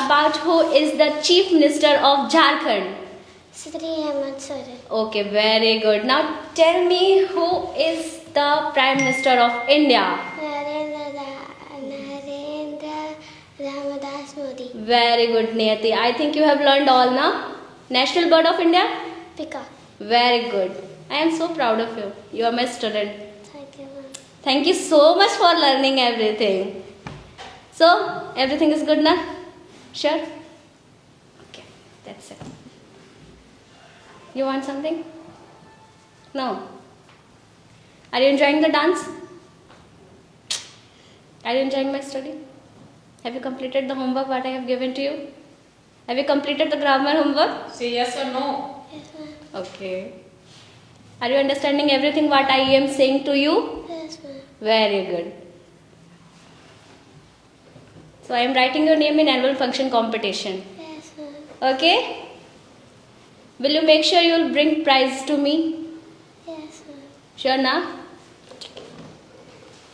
about who is the Chief Minister of Jharkhand. Shri Hemant Soren. Okay, very good. Now tell me who is the Prime Minister of India. Narendra Ramadas Modi. Very good, Niyati. I think you have learned all now. National Bird of India. Peacock. Very good. I am so proud of you. You are my student. Thank you, ma'am. Thank you so much for learning everything. So, everything is good now? Sure? Okay, that's it. You want something? No? Are you enjoying the dance? Are you enjoying my study? Have you completed the homework what I have given to you? Have you completed the grammar homework? Say yes or no. Yes, ma'am. Okay. Are you understanding everything what I am saying to you? Yes, ma'am. Very good. So I am writing your name in annual function competition. Yes, ma'am. Okay? Will you make sure you will bring prize to me? Yes, ma'am. Sure now?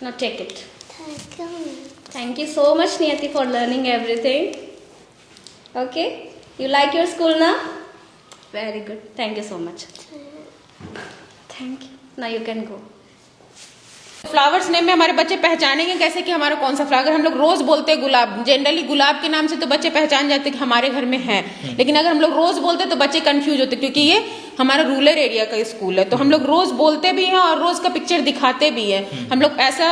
Now take it. Thank you, ma'am. Thank you so much, Niyati, for learning everything. Okay? You like your school now? Very good. Thank you so much. Thank you. Now you can go. Flowers name में हमारे बच्चे पहचानेंगे कैसे कि हमारा कौन सा flower. हम लोग रोज बोलते हैं गुलाब, जनरली गुलाब के नाम से तो बच्चे पहचान जाते हैं कि हमारे घर में है, लेकिन अगर हम लोग रोज बोलते तो बच्चे कंफ्यूज होते, क्योंकि ये हमारा रूरल एरिया का स्कूल है, तो हम लोग रोज बोलते भी हैं और रोज का पिक्चर दिखाते भी हैं। हम लोग ऐसा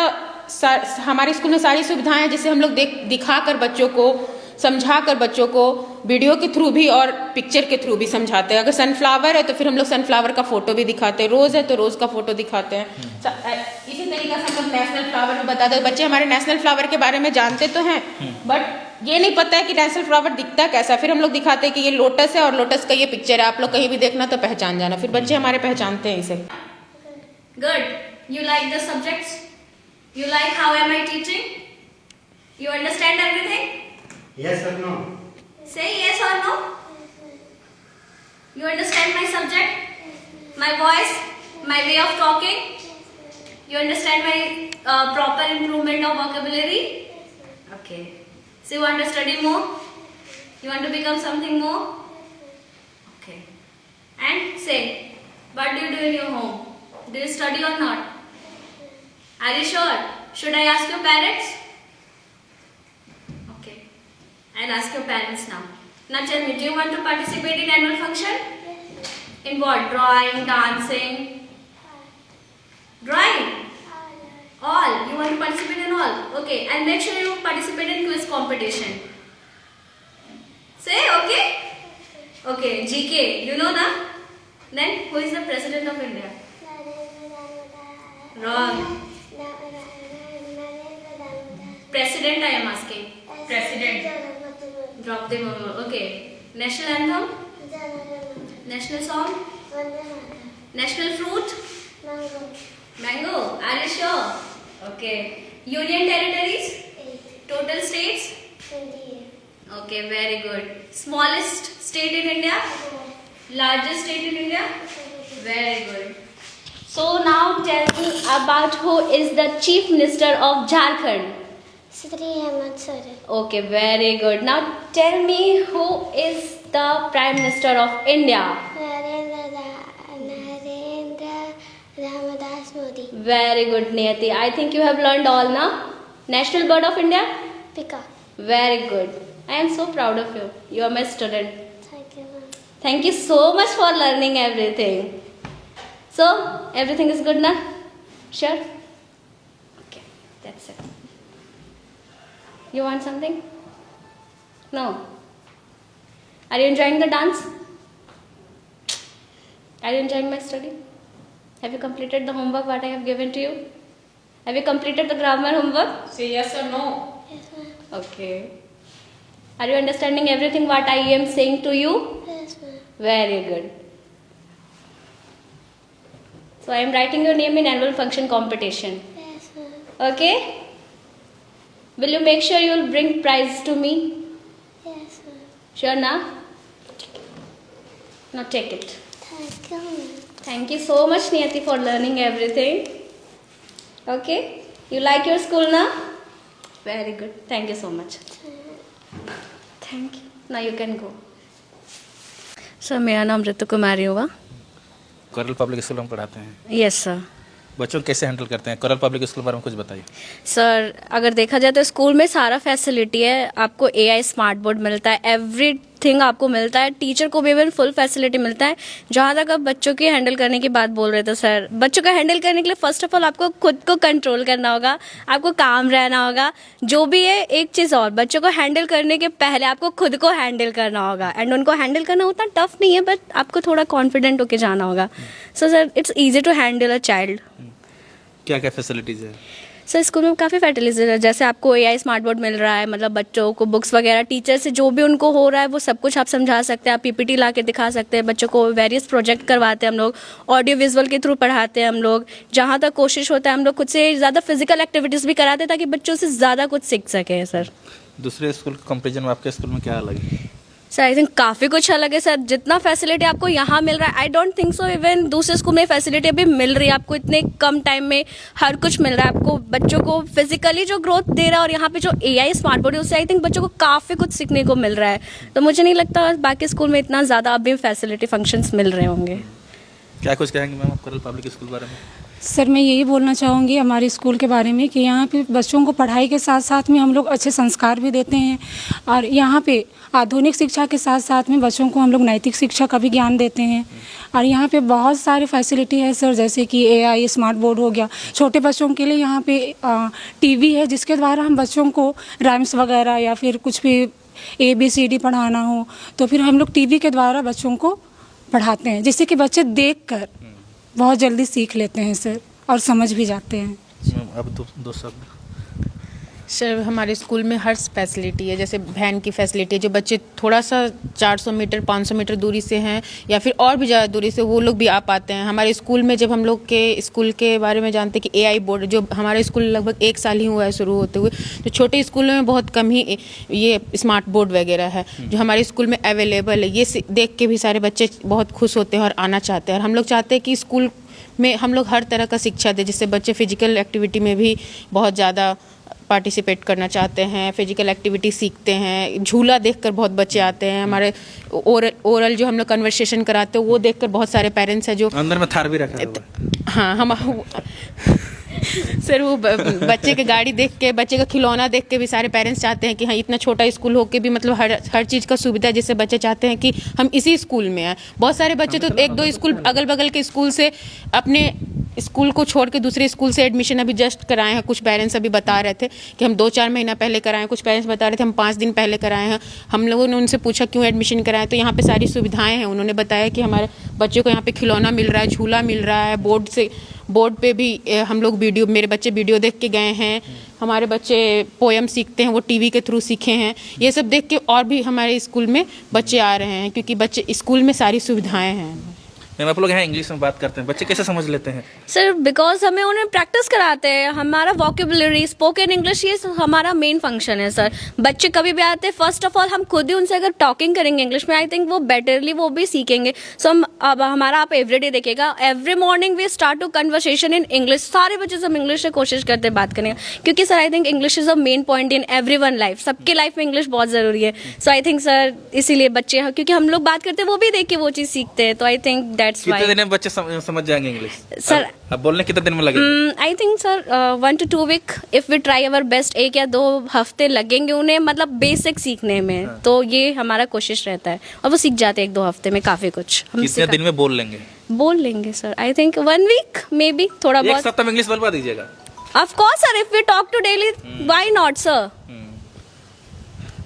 हमारे स्कूल में सारी सुविधाएं हैं जिससे हम लोग दिखा कर बच्चों को, समझा कर बच्चों को वीडियो के थ्रू भी और पिक्चर के थ्रू भी समझाते हैं। अगर सनफ्लावर है तो फिर हम लोग सनफ्लावर का फोटो भी दिखाते हैं, रोज है तो रोज का फोटो दिखाते हैं। इसी तरीके से हम लोग नेशनल फ्लावर भी बताते हैं। बच्चे हमारे नेशनल फ्लावर के बारे में जानते तो हैं, बट ये नहीं पता है कि नेशनल फ्लावर दिखता कैसा। फिर हम लोग दिखाते हैं कि ये लोटस है और लोटस का ये पिक्चर है, आप लोग कहीं भी देखना तो पहचान जाना। फिर बच्चे हमारे पहचानते हैं इसे। Good. You like the subjects? You like how am I teaching? You understand everything? Yes or no? Say yes or no. You understand my subject? My voice? My way of talking? You understand my proper improvement of vocabulary? Okay. So you want to study more? You want to become something more? Okay. And say, what do you do in your home? Do you study or not? Are you sure? Should I ask your parents? Okay. I'll ask your parents now. Now tell me, do you want to participate in annual function? In what? Drawing, dancing? Drawing? All. You want to participate in all? Okay. And make sure you participate in quiz competition. Say okay? Okay. GK. You know na? Then who is the President of India? Wrong. President I am asking. President. Drop the murmur. Okay. National anthem? National song? National fruit? Mango. Are you sure? Okay. Union territories? Total states? Okay, very good. Smallest state in India? Largest state in India? Very good. So now tell me about who is the Chief Minister of Jharkhand. Shri Hemant Soren. Okay, very good. Now tell me who is the Prime Minister of India. Narendra Ramadas Modi. Very good, Niyati. I think you have learned all now. National Bird of India? Peacock. Very good. I am so proud of you. You are my student. Thank you, ma'am. Thank you so much for learning everything. So, everything is good now? Sure? Okay, that's it. You want something? No? Are you enjoying the dance? Are you enjoying my study? Have you completed the homework what I have given to you? Have you completed the grammar homework? Say yes or no. Yes, ma'am. Okay. Are you understanding everything what I am saying to you? Yes, ma'am. Very good. So I am writing your name in annual function competition. Yes, ma'am. Okay? Will you make sure you will bring prize to me? Yes, ma'am. Sure now? Now take it. Thank you, ma'am. Thank you so much, Niyati, for learning everything. Okay? You like your school now? Very good. Thank you so much. Thank you, now you can go. Sir मेरा नाम ऋतु कुमारी होगा। Coral public school में पढ़ाते हैं। Yes sir. बच्चों को कैसे handle करते हैं? कोरल पब्लिक स्कूल के बारे में कुछ बताइए। सर अगर देखा जाए तो स्कूल में सारा फैसिलिटी है, आपको एआई स्मार्ट बोर्ड मिलता है, एवरीथिंग आपको मिलता है, टीचर को भी इवन फुल फैसिलिटी मिलता है। जहाँ तक आप बच्चों की हैंडल करने की बात बोल रहे थे सर, बच्चों का हैंडल करने के लिए फर्स्ट ऑफ ऑल आपको खुद को कंट्रोल करना होगा, आपको काम रहना होगा। जो भी है, एक चीज़ और, बच्चों को हैंडल करने के पहले आपको खुद को हैंडल करना होगा। एंड उनको हैंडल करना उतना टफ नहीं है, बट आपको थोड़ा कॉन्फिडेंट होकर जाना होगा। So sir it's easy to handle a child. क्या क्या फैसिलिटीज़ है? सर स्कूल में काफ़ी फैसिलिटीज है, जैसे आपको एआई स्मार्ट बोर्ड मिल रहा है, मतलब बच्चों को बुक्स वगैरह, टीचर से जो भी उनको हो रहा है वो सब कुछ आप समझा सकते हैं, आप पीपीटी ला के दिखा सकते हैं, बच्चों को वेरियस प्रोजेक्ट करवाते हैं हम लोग, ऑडियो विजुअल के थ्रू पढ़ाते हैं हम लोग। जहाँ तक कोशिश होता है हम लोग खुद से ज़्यादा फिजिकल एक्टिविटीज़ भी कराते हैं ताकि बच्चों से ज़्यादा कुछ सीख सकें सर। दूसरे स्कूल के कंपेरिजन में आपके स्कूल में क्या अलग है? सर आई थिंक काफ़ी कुछ अलग है सर। जितना फैसिलिटी आपको यहाँ मिल रहा है, I don't think so even दूसरे स्कूल में फैसिलिटी अभी मिल रही है आपको इतने कम टाइम में। हर कुछ मिल रहा है आपको, बच्चों को फिजिकली जो ग्रोथ दे रहा है, और यहाँ पे जो एआई स्मार्ट बोर्ड है उससे आई थिंक बच्चों को काफ़ी कुछ सीखने को मिल रहा है। तो मुझे नहीं लगता बाकी स्कूल में इतना ज़्यादा अभी फैसिलिटी फंक्शंस मिल रहे होंगे। क्या कुछ कहेंगे मैम आप कोरल पब्लिक स्कूल के बारे में? सर मैं यही बोलना चाहूँगी हमारे स्कूल के बारे में कि यहाँ पे बच्चों को पढ़ाई के साथ साथ में हम लोग अच्छे संस्कार भी देते हैं, और यहाँ पे आधुनिक शिक्षा के साथ साथ में बच्चों को हम लोग नैतिक शिक्षा का भी ज्ञान देते हैं। और यहाँ पे बहुत सारे फैसिलिटी है सर, जैसे कि एआई स्मार्ट बोर्ड हो गया, छोटे बच्चों के लिए यहाँ पे टीवी है जिसके द्वारा हम बच्चों को राइम्स वगैरह या फिर कुछ भी ABCD पढ़ाना हो तो फिर हम लोग टीवी के द्वारा बच्चों को पढ़ाते हैं, जिससे कि बच्चे देखकर बहुत जल्दी सीख लेते हैं सर, और समझ भी जाते हैं। मैम अब दो शब्द। सर हमारे स्कूल में हर फैसिलिटी है, जैसे वैन की फैसिलिटी है, जो बच्चे थोड़ा सा 400 मीटर 500 मीटर दूरी से हैं या फिर और भी ज़्यादा दूरी से, वो लोग भी आ पाते हैं हमारे स्कूल में। जब हम लोग के स्कूल के बारे में जानते हैं कि एआई बोर्ड, जो हमारे स्कूल लगभग 1 साल ही हुआ है शुरू होते हुए, तो छोटे स्कूलों में बहुत कम ही ये स्मार्ट बोर्ड वगैरह है जो हमारे स्कूल में अवेलेबल है। ये देख के भी सारे बच्चे बहुत खुश होते हैं और आना चाहते हैं। और हम लोग चाहते हैं कि स्कूल में हम लोग हर तरह का शिक्षा दें, जिससे बच्चे फिजिकल एक्टिविटी में भी बहुत ज़्यादा पार्टिसिपेट करना चाहते हैं, फिजिकल एक्टिविटी सीखते हैं। झूला देखकर बहुत बच्चे आते हैं हमारे। ओरल जो हम लोग कन्वर्सेशन कराते हैं वो देखकर बहुत सारे पेरेंट्स हैं जो अंदर में थार भी रखा है। हाँ हम सर वो बच्चे की गाड़ी देख के, बच्चे का खिलौना देख के भी सारे पेरेंट्स चाहते हैं कि हाँ इतना छोटा स्कूल हो के भी मतलब हर चीज़ का सुविधा है, जिससे बच्चे चाहते हैं कि हम इसी स्कूल में आए। बहुत सारे बच्चे तो 1-2 स्कूल अगल बगल के स्कूल से अपने स्कूल को छोड़ के दूसरे स्कूल से एडमिशन अभी जस्ट कराए हैं। कुछ पेरेंट्स अभी बता रहे थे कि हम 2-4 महीना पहले कराए हैं, कुछ पेरेंट्स बता रहे थे हम 5 दिन पहले कराए हैं। हम लोगों ने उनसे पूछा क्यों एडमिशन कराए, तो यहाँ पे सारी सुविधाएं हैं। उन्होंने बताया कि हमारे बच्चों को यहाँ पे खिलौना मिल रहा है, झूला मिल रहा है, बोर्ड पे भी हम लोग वीडियो, मेरे बच्चे वीडियो देख के गए हैं, हमारे बच्चे पोएम सीखते हैं वो टीवी के थ्रू सीखे हैं। ये सब देख के और भी हमारे स्कूल में बच्चे आ रहे हैं, क्योंकि बच्चे स्कूल में सारी सुविधाएं हैं। मैम आप लोग यहाँ इंग्लिश में बात करते हैं, बच्चे कैसे समझ लेते हैं? सर बिकॉज हमें उन्हें प्रैक्टिस कराते हैं, हमारा वोकेबुलरी, स्पोकन इंग्लिश, ये हमारा मेन फंक्शन है सर। बच्चे कभी भी आते हैं, फर्स्ट ऑफ ऑल हम खुद ही उनसे अगर टॉकिंग करेंगे इंग्लिश में, आई थिंक वो बेटरली वो भी सीखेंगे। सो हम अब हमारा आप एवरीडे देखिएगा, every morning we start to conversation in English. सारे बच्चे से हम इंग्लिश से कोशिश करते हैं बात करने का, क्योंकि sir I think English is a main point in every one life. सबकी लाइफ में इंग्लिश बहुत ज़रूरी है। सो आई थिंक सर इसीलिए बच्चे, क्योंकि हम लोग बात करते हैं वो भी देख के वो चीज़ सीखते हैं, तो आई थिंक दैट्स वाई। कितने दिन में बच्चे समझ जाएंगे इंग्लिश सर? अब बोलने कितने दिन में लगेगा? I think sir 1 to 2 week, if we try our best. 1 या 2 हफ्ते लगेंगे उन्हें मतलब बेसिक सीखने में। तो ये हमारा कोशिश रहता है, और वो सीख जाते हैं 1-2 हफ्ते में काफी कुछ। हम कितने दिन में बोल लेंगे सर? I think 1 week may be, थोड़ा बहुत। 1 सप्ताह में इंग्लिश बोलवा दीजिएगा। Of course sir, if we talk to daily, why not sir?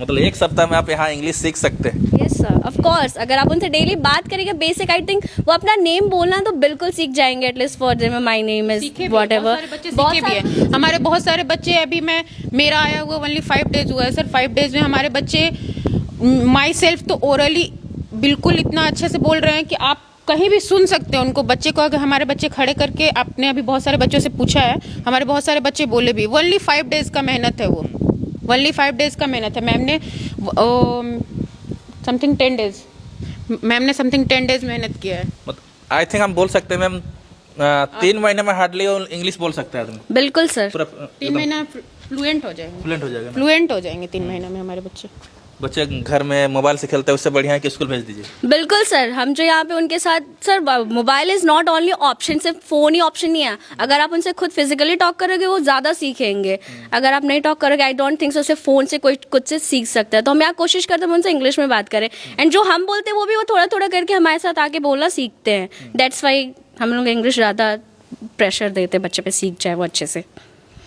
मतलब 1 सप्ताह में आप यहाँ इंग्लिश सीख सकते हैं? Yes sir, of course. अगर आप उनसे डेली बात करेंगे बेसिक, आई थिंक वो अपना नेम बोलना तो बिल्कुल सीख जाएंगे, at least for them my name is whatever. सीखे भी है हमारे बहुत सारे बच्चे। अभी मेरा आया हुआ ओनली 5 डेज हुआ है सर। 5 डेज में हमारे बच्चे माई सेल्फ तो ओरली बिल्कुल इतना अच्छे से बोल रहे हैं कि आप कहीं भी सुन सकते हैं उनको। बच्चे को अगर हमारे बच्चे खड़े करके, आपने अभी बहुत सारे बच्चों से पूछा है, हमारे बहुत सारे बच्चे बोले भी। ओनली 5 डेज का मेहनत है वो, ओनली 5 डेज का मेहनत है। मैम ने समथिंग 10 डेज, मैम ने समथिंग 10 डेज मेहनत किया है। आई थिंक हम बोल सकते हैं मैम 3 महीने में हार्डली इंग्लिश बोल सकते हैं आदमी। बिल्कुल सर। 3 महीना फ्लुएंट हो जाएंगे। फ्लुएंट हो जाएगा ना? फ्लुएंट हो जाएंगे 3 महीना में हमारे बच्चे। बच्चे घर में मोबाइल से खेलते हैं, उससे बढ़िया है कि स्कूल भेज दीजिए। बिल्कुल सर, हम जो यहाँ पे उनके साथ sir, mobile is not only option, सिर्फ फ़ोन ही ऑप्शन नहीं है। अगर आप उनसे खुद फिजिकली टॉक करोगे वो ज़्यादा सीखेंगे। अगर आप नहीं टॉक करोगे, आई डोंट थिंक सो सिर्फ फ़ोन से कोई कुछ से सीख सकता है। तो हम यहाँ कोशिश करते हैं उनसे इंग्लिश में बात करें, एंड जो हम बोलते हैं वो भी वो थोड़ा थोड़ा करके हमारे साथ आके बोलना सीखते हैं। दैट्स वाई हम लोग इंग्लिश ज़्यादा प्रेशर देते हैं बच्चे पे, सीख जाए वो अच्छे से।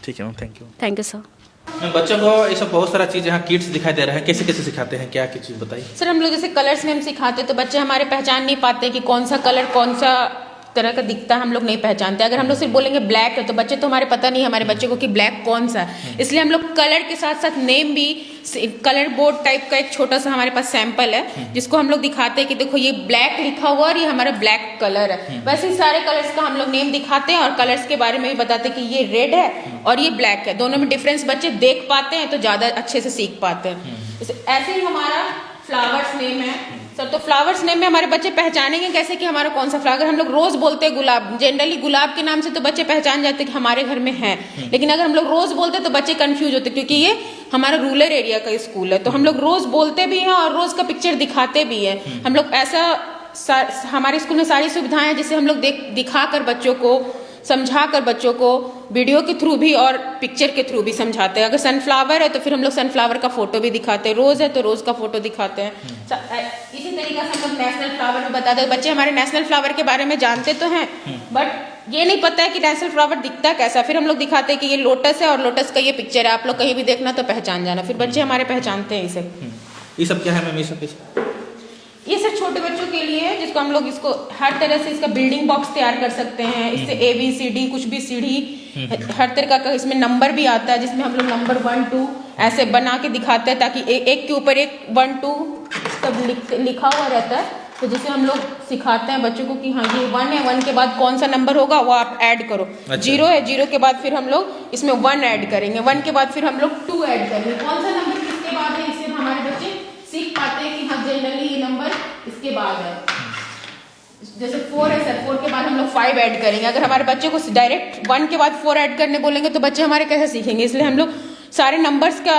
ठीक है ma'am, thank you. Thank you sir. Ma'am बच्चों को ये सब बहुत सारा चीज़ यहाँ किड्स दिखाई दे रहा है, कैसे कैसे सिखाते हैं, क्या क्या चीज़ बताइए। सर हम लोग जैसे कलर्स में हम सिखाते तो बच्चे हमारे पहचान नहीं पाते कि कौन सा कलर कौन सा तरह का दिखता है, हम लोग नहीं पहचानते। अगर हम लोग सिर्फ बोलेंगे ब्लैक है तो बच्चे तो हमारे पता नहीं है हमारे बच्चे को कि ब्लैक कौन सा है। इसलिए हम लोग कलर के साथ साथ नेम भी, कलर बोर्ड टाइप का एक छोटा सा हमारे पास सैंपल है जिसको हम लोग दिखाते हैं कि देखो ये ब्लैक लिखा हुआ और ये हमारा ब्लैक कलर है। वैसे ही सारे कलर्स का हम लोग नेम दिखाते हैं और कलर्स के बारे में भी बताते हैं कि ये रेड है और ये ब्लैक है। दोनों में डिफरेंस बच्चे देख पाते हैं तो ज़्यादा अच्छे से सीख पाते हैं। ऐसे ही हमारा फ्लावर्स नेम है सर, तो फ्लावर्स नेम में हमारे बच्चे पहचानेंगे कैसे कि हमारा कौन सा फ्लावर। हम लोग रोज बोलते हैं गुलाब, जनरली गुलाब के नाम से तो बच्चे पहचान जाते हैं कि हमारे घर में है। लेकिन अगर हम लोग रोज बोलते हैं तो बच्चे कंफ्यूज होते हैं, क्योंकि ये हमारा रूरल एरिया का स्कूल है तो हम लोग रोज बोलते भी हैं और रोज का पिक्चर दिखाते भी हैं। हम लोग ऐसा हमारे स्कूल में सारी सुविधाएं हैं जिससे हम लोग दिखा कर बच्चों को, समझा कर बच्चों को वीडियो के थ्रू भी और पिक्चर के थ्रू भी समझाते हैं। अगर सनफ्लावर है तो फिर हम लोग सनफ्लावर का फोटो भी दिखाते हैं, रोज है तो रोज का फोटो दिखाते हैं। इसी तरीके से हम लोग नेशनल फ्लावर में बताते हैं। बच्चे हमारे नेशनल फ्लावर के बारे में जानते तो हैं बट ये नहीं पता है कि नेशनल फ्लावर दिखता कैसा। फिर हम लोग दिखाते हैं कि ये लोटस है और लोटस का ये पिक्चर है, आप लोग कहीं भी देखना तो पहचान जाना। फिर बच्चे हमारे पहचानते हैं इसे। ये सब क्या है मैम? ये सब ये सब छोटे बच्चों के लिए है जिसको हम लोग इसको हर तरह से इसका बिल्डिंग बॉक्स तैयार कर सकते हैं। इससे ABCD कुछ भी सीढ़ी हर तरह का इसमें नंबर भी आता है जिसमें हम लोग नंबर 1 2 ऐसे बना के दिखाते हैं ताकि एक के ऊपर एक 1 2 सब लिखा हुआ रहता है। तो जिससे हम लोग सिखाते हैं बच्चों को कि हाँ ये 1 है, 1 के बाद कौन सा नंबर होगा वो आप ऐड करो। 0 है, 0 के बाद फिर हम लोग इसमें 1 ऐड करेंगे, 1 के बाद फिर हम लोग 2 ऐड करेंगे। कौन सा नंबर किसके बाद है इससे हमारे बच्चे सीख पाते हैं कि हाँ जनरली ये नंबर इसके बाद है। जैसे 4 है सर, 4 के बाद हम लोग 5 ऐड करेंगे। अगर हमारे बच्चे को डायरेक्ट 1 के बाद 4 ऐड करने बोलेंगे तो बच्चे हमारे कैसे सीखेंगे। इसलिए हम लोग सारे नंबर्स का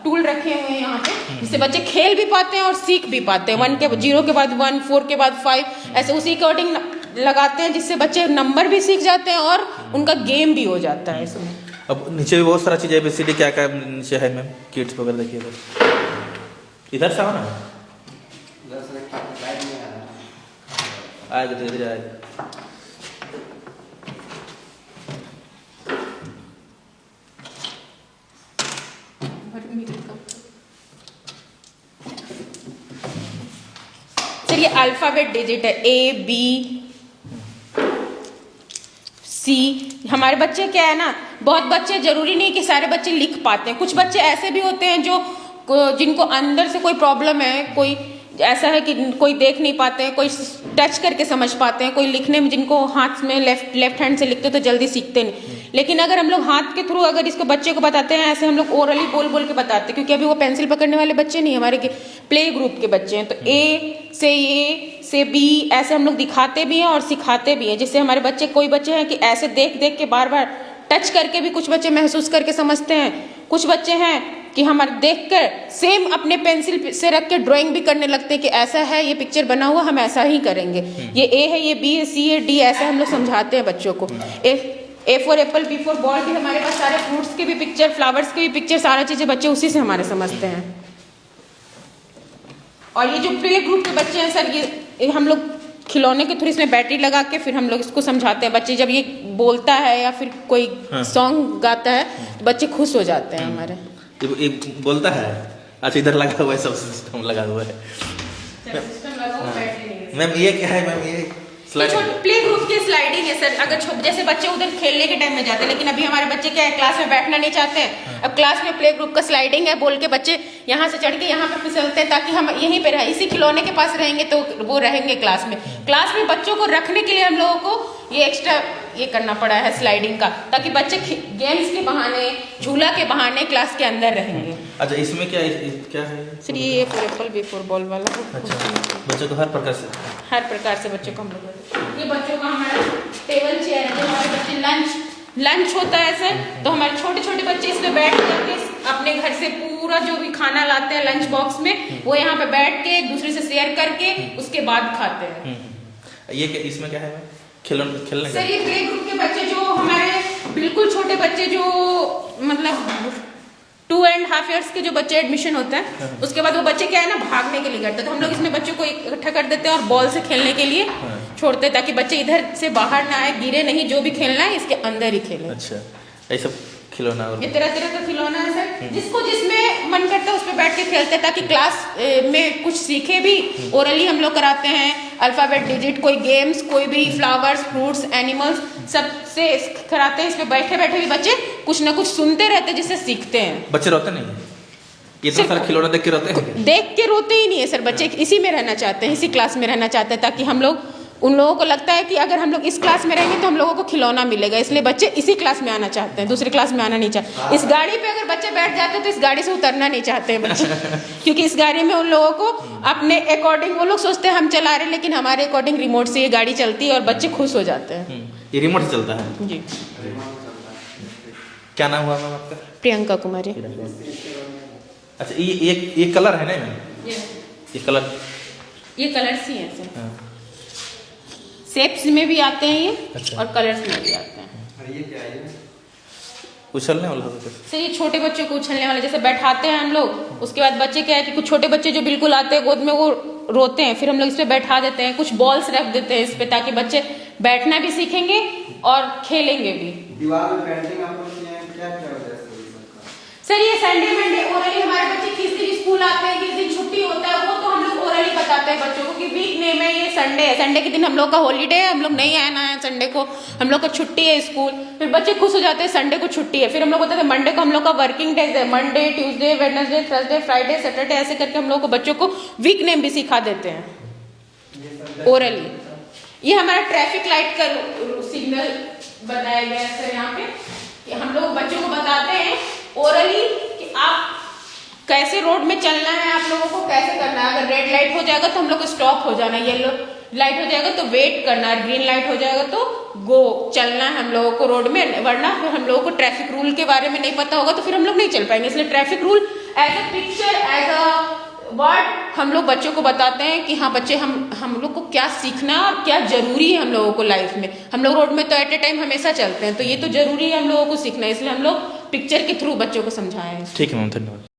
टूल रखे हुए हैं यहाँ पे जिससे बच्चे खेल भी पाते हैं और सीख भी पाते हैं। 0 के बाद 1, 4 के बाद 5 ऐसे उसी अकॉर्डिंग लगाते हैं जिससे बच्चे नंबर भी सीख जाते हैं और उनका गेम भी हो जाता है इसमें। अब नीचे भी बहुत सारा चीज़ ABCD क्या क्या नीचे है मैम, किड्स वगैरह देखिए इधर से आओ ना, आएगा धीरे धीरे आएगा। चलिए अल्फाबेट डिजिट है A B C। हमारे बच्चे क्या है ना, बहुत बच्चे, जरूरी नहीं कि सारे बच्चे लिख पाते हैं। कुछ बच्चे ऐसे भी होते हैं जिनको अंदर से कोई प्रॉब्लम है, कोई ऐसा है कि कोई देख नहीं पाते हैं, कोई टच करके समझ पाते हैं, कोई लिखने में जिनको हाथ में लेफ्ट हैंड से लिखते तो जल्दी सीखते नहीं। लेकिन अगर हम लोग हाथ के थ्रू अगर इसको बच्चे को बताते हैं, ऐसे हम लोग ओरली बोल बोल के बताते हैं, क्योंकि अभी वो पेंसिल पकड़ने वाले बच्चे नहीं, हमारे प्ले ग्रुप के बच्चे हैं। तो A से B ऐसे हम लोग दिखाते भी हैं और सिखाते भी हैं, जिससे हमारे बच्चे, कोई बच्चे हैं कि ऐसे देख देख के बार बार टच करके भी कुछ बच्चे महसूस करके समझते हैं। कुछ बच्चे हैं कि हमारे देखकर सेम अपने पेंसिल से रख के ड्राइंग भी करने लगते हैं कि ऐसा है ये पिक्चर बना हुआ, हम ऐसा ही करेंगे। ये A है, ये B है, C है, D ऐसे हम लोग समझाते हैं बच्चों को। A for Apple, B for ball भी हमारे पास सारे फ्रूट्स के भी पिक्चर, फ्लावर्स के भी पिक्चर, सारा चीजें बच्चे उसी से हमारे समझते हैं। और ये जो प्ले ग्रुप के बच्चे हैं सर, ये हम लोग खिलौने के थ्रू इसमें बैटरी लगा के फिर हम लोग इसको समझाते हैं। बच्चे जब ये बोलता है या फिर कोई सॉन्ग गाता है तो बच्चे खुश हो जाते हैं हमारे। ये बोलता है, अच्छा इधर लगा हुआ है, सब सिस्टम लगा हुआ है। मैम ये क्या है मैम? ये प्ले ग्रुप की स्लाइडिंग है सर। अगर जैसे बच्चे उधर खेलने के टाइम में जाते हैं, लेकिन अभी हमारे बच्चे क्या है, क्लास में बैठना नहीं चाहते हैं। अब क्लास में प्ले ग्रुप का स्लाइडिंग है बोल के बच्चे यहाँ से चढ़ के यहाँ पे फिसलते हैं ताकि हम यहीं पे रहे, इसी खिलौने के पास रहेंगे तो वो रहेंगे क्लास में। क्लास में बच्चों को रखने के लिए हम लोगों को ये एक्स्ट्रा ये करना पड़ा है स्लाइडिंग का, ताकि बच्चे गेम्स के बहाने, झूला के बहाने क्लास के अंदर रहेंगे। अच्छा इसमें क्या है? सर ये for Apple, B for ball वाला। अच्छा बच्चों को हर प्रकार से बच्चों को हम लोग, ये बच्चों का हमारा टेबल चेयर है जो हमारे बच्चे लंच लंच होता है सर, तो हमारे छोटे छोटे बच्चे इसमें बैठ करके अपने घर से पूरा जो भी खाना लाते हैं लंच बॉक्स में, वो यहाँ पे बैठ के एक दूसरे से शेयर करके उसके बाद खाते हैं। ये इसमें क्या है मैम? खेलने सर ये प्ले ग्रुप के बच्चे जो हमारे बिल्कुल छोटे बच्चे जो मतलब 2.5 years के जो बच्चे एडमिशन होते हैं, उसके बाद वो बच्चे क्या है ना भागने के लिए करते हैं, तो हम लोग इसमें बच्चों को इकट्ठा कर देते हैं और बॉल से खेलने के लिए छोड़ते हैं, ताकि बच्चे इधर से बाहर ना आए, गिरे नहीं, जो भी खेलना है इसके अंदर ही खेले। अच्छा, ऐसा खिलौना और ये तरह तरह का खिलौना है सर, जिसको जिसमें मन करता है उस पर बैठ के खेलते हैं, ताकि क्लास में कुछ सीखे भी। ओरली हम लोग कराते हैं, अल्फाबेट डिजिट, कोई गेम्स, कोई भी फ्लावर्स, फ्रूट्स, एनिमल्स, सब से कराते हैं। इस पे बैठे बैठे भी बच्चे कुछ ना कुछ सुनते रहते हैं, जिससे सीखते हैं। बच्चे रोते नहीं? ये तो सारा खिलौना देख के रोते हैं? देख के रोते ही नहीं है सर, बच्चे इसी में रहना चाहते हैं, इसी क्लास में रहना चाहते हैं, ताकि हम लोग उन लोगों को लगता है कि अगर हम लोग इस क्लास में रहेंगे तो हम लोगों को खिलौना मिलेगा, इसलिए बच्चे इसी क्लास में आना चाहते हैं, दूसरी क्लास में आना नहीं चाहते। इस गाड़ी पे अगर बच्चे बैठ जाते हैं तो इस गाड़ी से उतरना नहीं चाहते हैं बच्चे क्योंकि इस गाड़ी में उन लोगों को अपने अकॉर्डिंग, वो लोग सोचते हैं हम चला रहे हैं, लेकिन हमारे अकॉर्डिंग रिमोट से ये गाड़ी चलती है और बच्चे खुश हो जाते हैं। ये रिमोट से चलता है जी। क्या नाम हुआ मैम आपका? प्रियंका कुमारी। अच्छा, ये कलर है ना मैम? ये कलर, ये कलर्स ही हैं सर, शेप्स में भी आते हैं ये। अच्छा। और कलर्स में भी आते हैं। उछलने वाला होता है? सर ये छोटे बच्चों को उछलने वाले, जैसे बैठाते हैं हम लोग, उसके बाद बच्चे क्या है कि कुछ छोटे बच्चे जो बिल्कुल आते हैं गोद में वो रोते हैं, फिर हम लोग इस पे बैठा देते हैं, कुछ बॉल्स रख देते हैं इस पे, ताकि बच्चे बैठना भी सीखेंगे और खेलेंगे भी। दीवार में पेंटिंग आप लोग किए हैं, क्या क्या वजह से? सर ये संडे मंडे ओरली हमारे बच्चे किस दिन स्कूल आते हैं, किस दिन छुट्टी होता है, वो तो हम लोग ओरली बताते हैं बच्चों को कि वीक नेम है, ये संडे है, संडे के दिन हम लोग का हॉलीडे है, हम लोग नहीं आना है संडे को, हम लोग का छुट्टी है स्कूल। फिर बच्चे खुश हो जाते हैं, संडे को छुट्टी है, फिर हम लोग बताते हैं मंडे को हम लोग का वर्किंग डेज है, Monday, Tuesday, Wednesday, Thursday, Friday, Saturday, ऐसे करके हम लोग को बच्चों को वीक नेम भी सिखा देते हैं ओरली। ये हमारा ट्रैफिक लाइट का सिग्नल बताया गया है सर यहाँ पे, कि हम लोग बच्चों को बताते हैं ओरली कि आप कैसे रोड में चलना है, आप लोगों को कैसे करना है। अगर रेड लाइट हो जाएगा तो हम लोग को स्टॉप हो जाना है, येलो लाइट हो जाएगा तो वेट करना है, ग्रीन लाइट हो जाएगा तो गो चलना है हम लोगों को रोड में, वरना फिर हम लोगों को ट्रैफिक रूल के बारे में नहीं पता होगा तो फिर हम लोग नहीं चल पाएंगे। इसलिए traffic rule as a picture, as a word हम लोग बच्चों को बताते हैं कि हाँ बच्चे हम लोग को क्या सीखना है और क्या जरूरी है हम लोगों को लाइफ में। हम लोग रोड में तो एट ए टाइम हमेशा चलते हैं, तो ये तो जरूरी है हम लोगों को सीखना है, इसलिए हम लोग पिक्चर के थ्रू बच्चों को समझाएं। ठीक है मैम, धन्यवाद।